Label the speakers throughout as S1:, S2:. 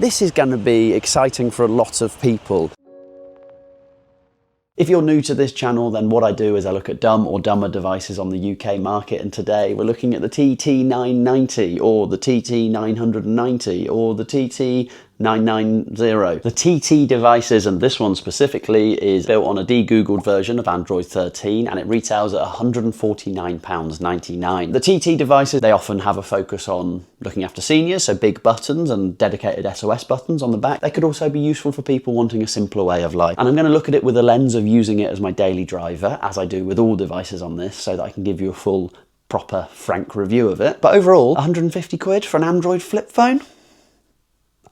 S1: This is going to be exciting for a lot of people. If you're new to this channel, then what I do is I look at dumb or dumber devices on the UK market, and today we're looking at the TT990 or the TT990 or the TT990. The TT devices, and this one specifically, is built on a de-googled version of Android 13 and it retails at £149.99. The TT devices, they often have a focus on looking after seniors, so big buttons and dedicated SOS buttons on the back. They could also be useful for people wanting a simpler way of life. And I'm going to look at it with a lens of using it as my daily driver, as I do with all devices on this, so that I can give you a full, proper, frank review of it. But overall, 150 quid for an Android flip phone?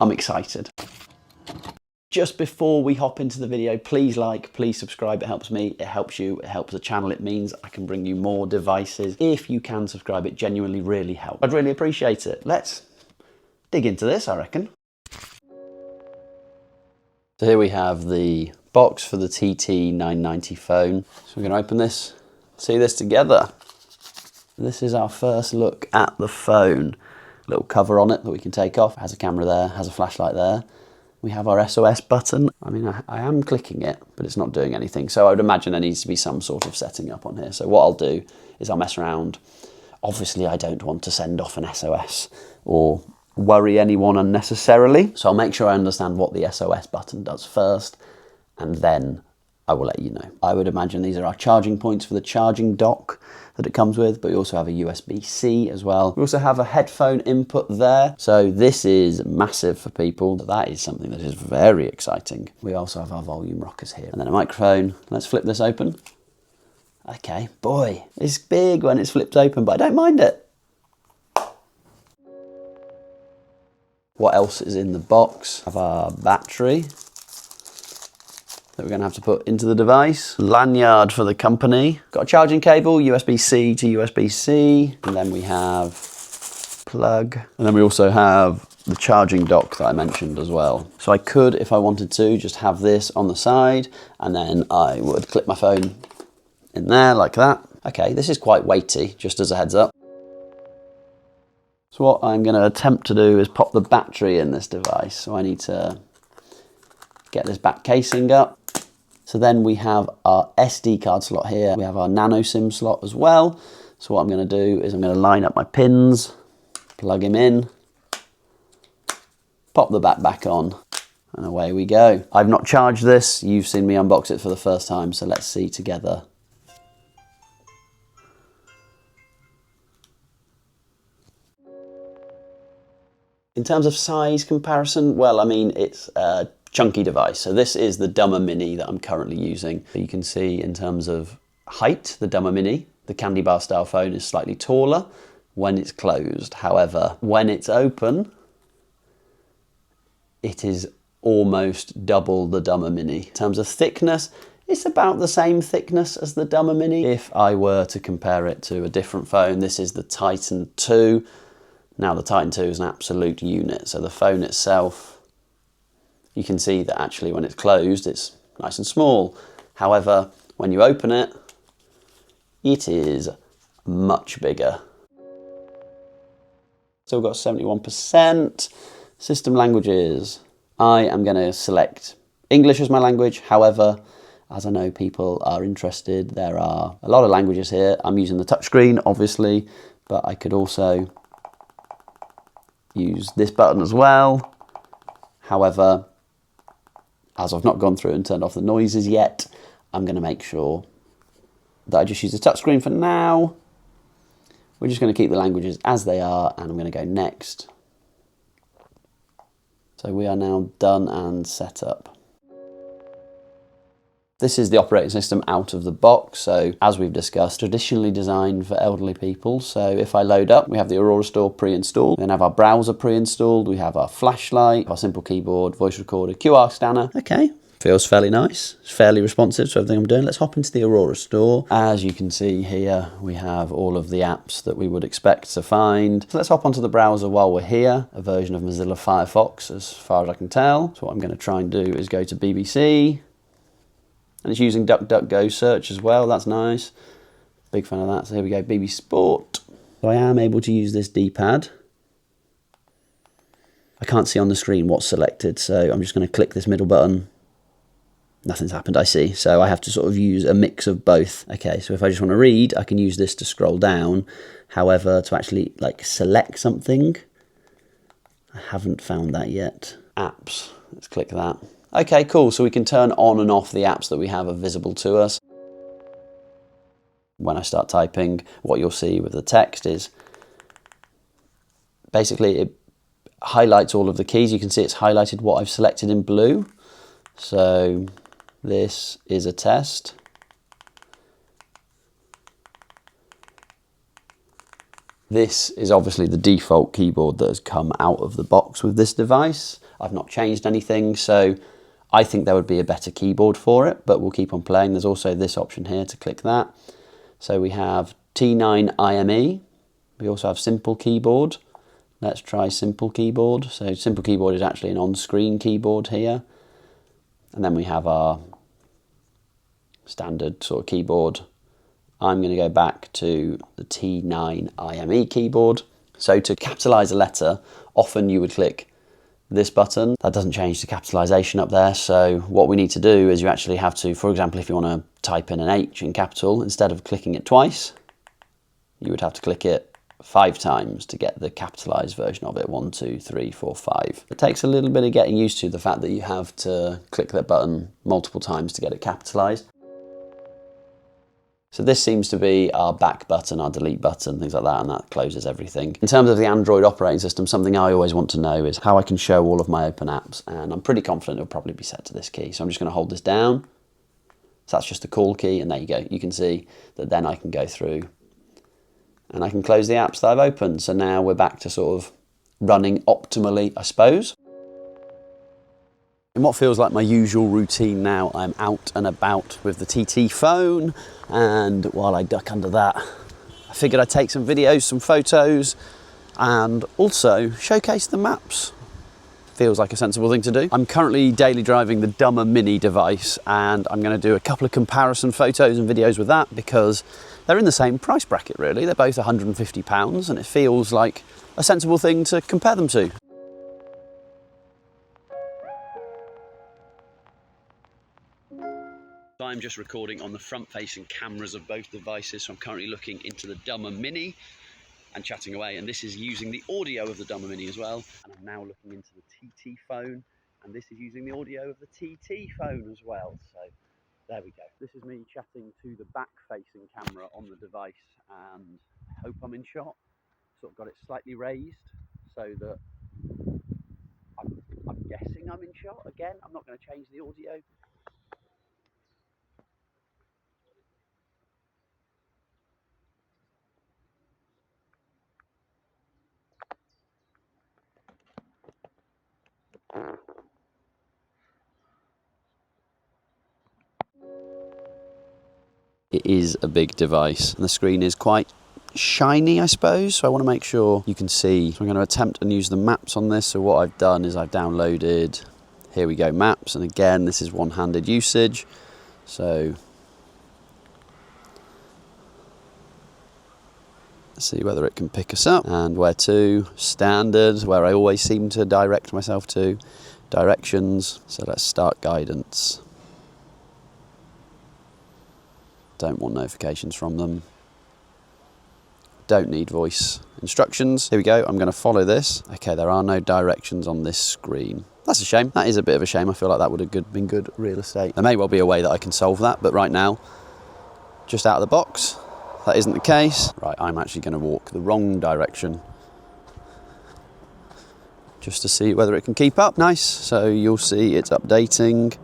S1: I'm excited. Just before we hop into the video, please like, please subscribe. It helps me, it helps you, it helps the channel. It means I can bring you more devices. If you can subscribe, it genuinely really helps. I'd really appreciate it. Let's dig into this, I reckon. So here we have the box for the TT990 phone. So we're going to open this, see this together. This is our first look at the phone. Little cover on it that we can take off. It has a camera there, has a flashlight there. We have our SOS button. I mean, I am clicking it, but it's not doing anything. So I would imagine there needs to be some sort of setting up on here. So what I'll do is I'll mess around. Obviously, I don't want to send off an SOS or worry anyone unnecessarily. So I'll make sure I understand what the SOS button does first, and then I will let you know. I would imagine these are our charging points for the charging dock that it comes with, but we also have a USB-C as well. We also have a headphone input there. So this is massive for people. That is something that is very exciting. We also have our volume rockers here. And then a microphone. Let's flip this open. Okay, boy, it's big when it's flipped open, but I don't mind it. What else is in the box? We have our battery that we're going to have to put into the device. Lanyard for the company. Got a charging cable, USB-C to USB-C. And then we have plug. And then we also have the charging dock that I mentioned as well. So I could, if I wanted to, just have this on the side, and then I would clip my phone in there like that. Okay, this is quite weighty, just as a heads up. So what I'm going to attempt to do is pop the battery in this device. So I need to get this back casing up. So then we have our SD card slot here. We have our nano SIM slot as well. So what I'm going to do is I'm going to line up my pins, plug him in, pop the back on, and away we go. I've not charged this. You've seen me unbox it for the first time, so let's see together. In terms of size comparison, well, I mean, it's a chunky device. So this is the Dumber Mini that I'm currently using. You can see in terms of height, the Dumber Mini, the candy bar style phone is slightly taller when it's closed. However, when it's open, it is almost double the Dumber Mini. In terms of thickness, it's about the same thickness as the Dumber Mini. If I were to compare it to a different phone, this is the Titan 2. Now the Titan 2 is an absolute unit. So the phone itself, you can see that actually when it's closed, it's nice and small. However, when you open it, it is much bigger. Still got 71%. System languages. I am going to select English as my language. However, as I know people are interested, there are a lot of languages here. I'm using the touchscreen, obviously, but I could also use this button as well. However, as I've not gone through and turned off the noises yet, I'm going to make sure that I just use the touchscreen for now. We're just going to keep the languages as they are, and I'm going to go next. So we are now done and set up. This is the operating system out of the box. So as we've discussed, traditionally designed for elderly people. So if I load up, we have the Aurora Store pre-installed. We then have our browser pre-installed. We have our flashlight, our simple keyboard, voice recorder, QR scanner. Okay, feels fairly nice. It's fairly responsive to everything I'm doing. Let's hop into the Aurora Store. As you can see here, we have all of the apps that we would expect to find. So let's hop onto the browser while we're here. A version of Mozilla Firefox, as far as I can tell. So what I'm going to try and do is go to BBC. And it's using DuckDuckGo search as well. That's nice. Big fan of that. So here we go, BBC Sport. So I am able to use this D-pad. I can't see on the screen what's selected, so I'm just going to click this middle button. Nothing's happened, I see. So I have to sort of use a mix of both. Okay, so if I just want to read, I can use this to scroll down. However, to actually like select something, I haven't found that yet. Apps, let's click that. Okay, cool. So we can turn on and off the apps that we have are visible to us. When I start typing, what you'll see with the text is basically it highlights all of the keys. You can see it's highlighted what I've selected in blue. So this is a test. This is obviously the default keyboard that has come out of the box with this device. I've not changed anything, so I think there would be a better keyboard for it, but we'll keep on playing. There's also this option here to click that. So we have T990. We also have Simple Keyboard. Let's try Simple Keyboard. So Simple Keyboard is actually an on-screen keyboard here. And then we have our standard sort of keyboard. I'm going to go back to the T9IME keyboard. So to capitalize a letter, often you would click this button. That doesn't change the capitalization up there. So what we need to do is you actually have to, for example, if you want to type in an H in capital, instead of clicking it twice, you would have to click it 5 times to get the capitalized version of it. 1, 2, 3, 4, 5. It takes a little bit of getting used to the fact that you have to click that button multiple times to get it capitalized. So this seems to be our back button, our delete button, things like that, and that closes everything. In terms of the Android operating system, something I always want to know is how I can show all of my open apps, and I'm pretty confident it'll probably be set to this key. So I'm just going to hold this down. So that's just the call key, and there you go. You can see that then I can go through and I can close the apps that I've opened. So now we're back to sort of running optimally, I suppose. In what feels like my usual routine now, I'm out and about with the TTfone, and while I duck under that, I figured I'd take some videos, some photos, and also showcase the maps. Feels like a sensible thing to do. I'm currently daily driving the Dumber Mini device, and I'm going to do a couple of comparison photos and videos with that because they're in the same price bracket really. They're both £150, and it feels like a sensible thing to compare them to. I'm just recording on the front-facing cameras of both devices, so I'm currently looking into the Dumber Mini and chatting away, and this is using the audio of the Dumber Mini as well. And I'm now looking into the TTfone, and this is using the audio of the TTfone as well. So there we go. This is me chatting to the back-facing camera on the device, and I hope I'm in shot. Sort of got it slightly raised so that I'm guessing I'm in shot. Again, I'm not going to change the audio. It is a big device, and the screen is quite shiny, I suppose, so I want to make sure you can see. So I'm going to attempt and use the maps on this. So what I've done is I've downloaded, here we go, maps, and again this is one-handed usage, so let's see whether it can pick us up. And where to? Standard, where I always seem to direct myself to. Directions, so let's start guidance. Don't want notifications from them. Don't need voice instructions. Here we go, I'm going to follow this. Okay, there are no directions on this screen. That's a shame. That is a bit of a shame. I feel like that would have been good real estate. There may well be a way that I can solve that, but right now, just out of the box, that isn't the case. Right, I'm actually going to walk the wrong direction just to see whether it can keep up. Nice, so you'll see it's updating,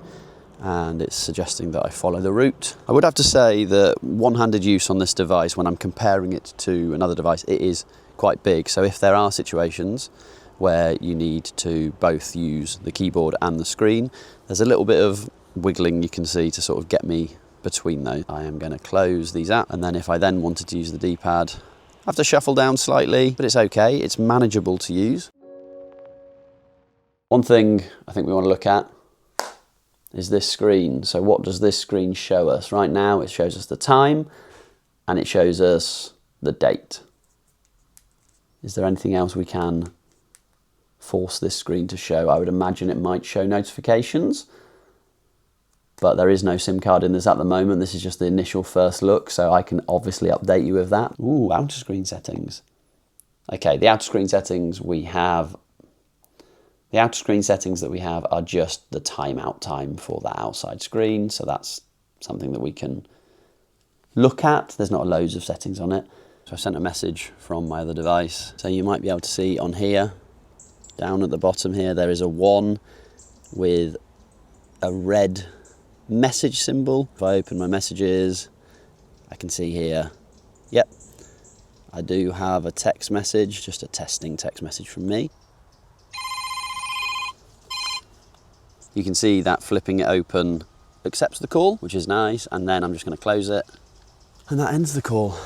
S1: and it's suggesting that I follow the route. I would have to say that one-handed use on this device, when I'm comparing it to another device, it is quite big. So if there are situations where you need to both use the keyboard and the screen, there's a little bit of wiggling you can see to sort of get me between those. I am going to close these apps, and then if I then wanted to use the D-pad, I have to shuffle down slightly, but it's okay, it's manageable to use. One thing I think we want to look at is this screen. So what does this screen show us? Right now it shows us the time and it shows us the date. Is there anything else we can force this screen to show. I would imagine it might show notifications, but there is no SIM card in this at the moment. This is just the initial first look, so I can obviously update you with that. Ooh, outer screen settings. Okay, the outer screen settings we have. The outer screen settings that we have are just the timeout time for that outside screen, so that's something that we can look at. There's not loads of settings on it. So I sent a message from my other device. So you might be able to see on here, down at the bottom here, there is a 1 with a red message symbol. If I open my messages, I can see here, yep, I do have a text message, just a testing text message from me. You can see that flipping it open accepts the call, which is nice, and then I'm just going to close it, and that ends the call.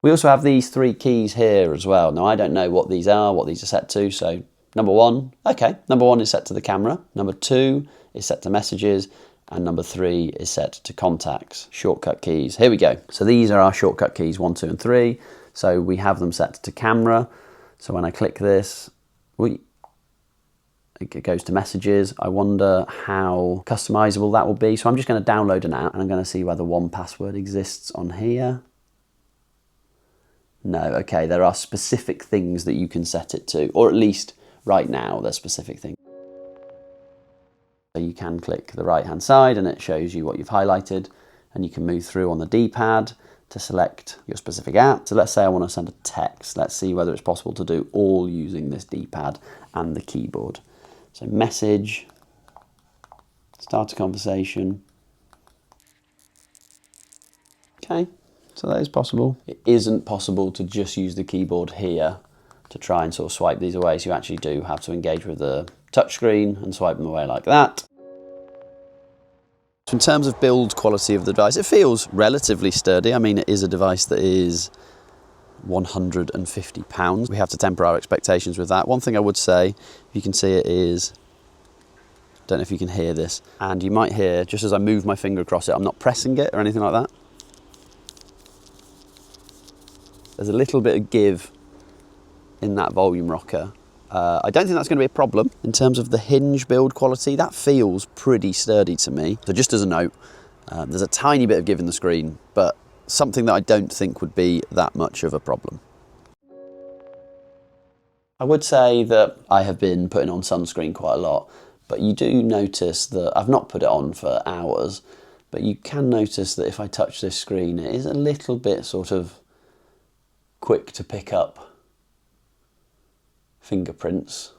S1: We also have these 3 keys here as well. Now I don't know what these are set to, so number 1, okay, number 1 is set to the camera, number 2 is set to messages, and number 3 is set to contacts. Shortcut keys, here we go. So these are our shortcut keys, 1, 2, and 3. So we have them set to camera. So when I click this, it goes to messages. I wonder how customizable that will be. So I'm just going to download an app and I'm going to see whether 1Password exists on here. No, okay, there are specific things that you can set it to, or at least right now there's specific things. So you can click the right hand side and it shows you what you've highlighted, and you can move through on the D-pad to select your specific app. So let's say I want to send a text. Let's see whether it's possible to do all using this D-pad and the keyboard. So message, start a conversation. Okay, so that is possible. It isn't possible to just use the keyboard here to try and sort of swipe these away. So you actually do have to engage with the touchscreen and swipe them away like that. So in terms of build quality of the device, it feels relatively sturdy. I mean, it is a device that is £150. We have to temper our expectations with that. One thing I would say, you can see it is, don't know if you can hear this, and you might hear, just as I move my finger across it, I'm not pressing it or anything like that. There's a little bit of give in that volume rocker. I don't think that's going to be a problem. In terms of the hinge build quality, that feels pretty sturdy to me. So just as a note, there's a tiny bit of give in the screen, but something that I don't think would be that much of a problem. I would say that I have been putting on sunscreen quite a lot, but you do notice that I've not put it on for hours, but you can notice that if I touch this screen, it is a little bit sort of quick to pick up fingerprints.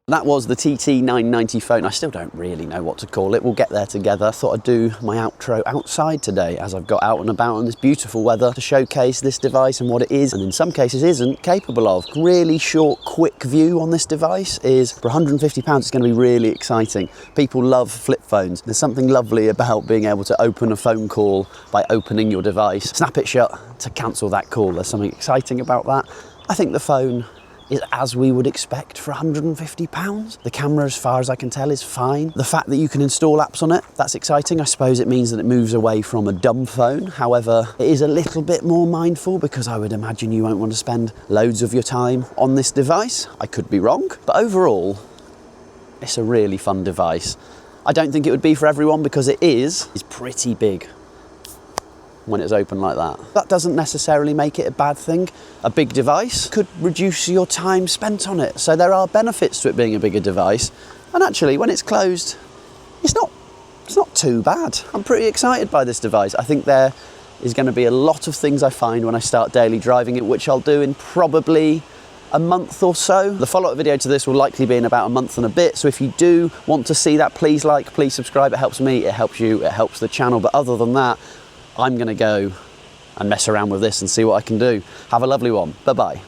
S1: That was the TT990 phone. I still don't really know what to call it. We'll get there together. I thought I'd do my outro outside today as I've got out and about in this beautiful weather to showcase this device and what it is, and in some cases isn't, capable of. Really short, quick view on this device is, for £150, it's going to be really exciting. People love flip phones. There's something lovely about being able to open a phone call by opening your device, snap it shut to cancel that call. There's something exciting about that. I think the phone is as we would expect for £150. The camera, as far as I can tell, is fine. The fact that you can install apps on it, that's exciting. I suppose it means that it moves away from a dumb phone. However, it is a little bit more mindful because I would imagine you won't want to spend loads of your time on this device. I could be wrong, but overall, it's a really fun device. I don't think it would be for everyone because it's pretty big when it's open like that. That doesn't necessarily make it a bad thing. A big device could reduce your time spent on it. So there are benefits to it being a bigger device. And actually, when it's closed, it's not too bad. I'm pretty excited by this device. I think there is going to be a lot of things I find when I start daily driving it, which I'll do in probably a month or so. The follow-up video to this will likely be in about a month and a bit. So if you do want to see that, please like, please subscribe. It helps me, it helps you, it helps the channel. But other than that, I'm going to go and mess around with this and see what I can do. Have a lovely one. Bye-bye.